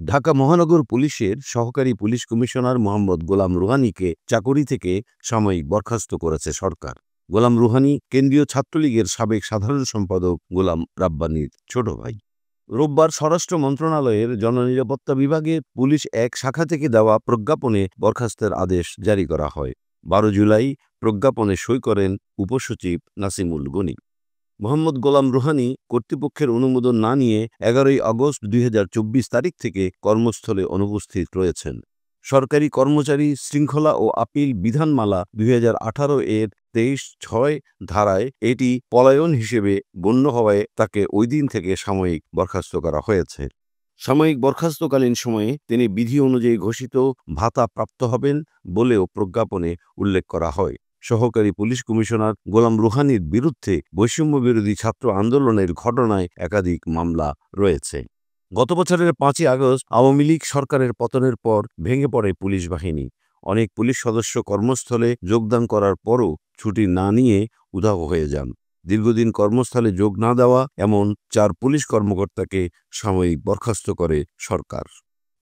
ঢাকা মহানগর পুলিশের সহকারী পুলিশ কমিশনার মোহাম্মদ গোলাম রুহানীকে চাকরি থেকে সাময়িক বরখাস্ত করেছে সরকার। গোলাম রুহানী কেন্দ্রীয় ছাত্রলীগের সাবেক সাধারণ সম্পাদক গোলাম রাব্বানীর ছোট ভাই। রোববার স্বরাষ্ট্র মন্ত্রণালয়ের জননিরাপত্তা বিভাগের পুলিশ এক শাখা থেকে দেওয়া প্রজ্ঞাপনে বরখাস্তের আদেশ জারি করা হয়। 12 জুলাই প্রজ্ঞাপনে সই করেন উপসচিব নাসিমুল গনি। মোহাম্মদ গোলাম রুহানী কর্তৃপক্ষের অনুমোদন না নিয়ে 11 আগস্ট 2024 তারিখ থেকে কর্মস্থলে অনুপস্থিত রয়েছেন। সরকারি কর্মচারী শৃঙ্খলা ও আপিল বিধানমালা 2018 এর 23(6) ধারায় এটি পলায়ন হিসেবে গণ্য হওয়ায় তাকে ওই দিন থেকে সাময়িক বরখাস্ত করা হয়েছে। সাময়িক বরখাস্তকালীন সময়ে তিনি বিধি অনুযায়ী ঘোষিত ভাতা প্রাপ্ত হবেন বলেও প্রজ্ঞাপনে উল্লেখ করা হয়। সহকারী পুলিশ কমিশনার গোলাম রুহানীর বিরুদ্ধে বৈষম্য বিরোধী ছাত্র আন্দোলনের ঘটনায় একাধিক মামলা রয়েছে। গত বছরের 5 আগস্ট আওয়ামী লীগ সরকারের পতনের পর ভেঙে পড়ে পুলিশ বাহিনী। অনেক পুলিশ সদস্য কর্মস্থলে যোগদান করার পরও ছুটি না নিয়ে উধাও হয়ে যান। দীর্ঘদিন কর্মস্থলে যোগ না দেওয়া এমন 4 পুলিশ কর্মকর্তাকে সাময়িক বরখাস্ত করে সরকার।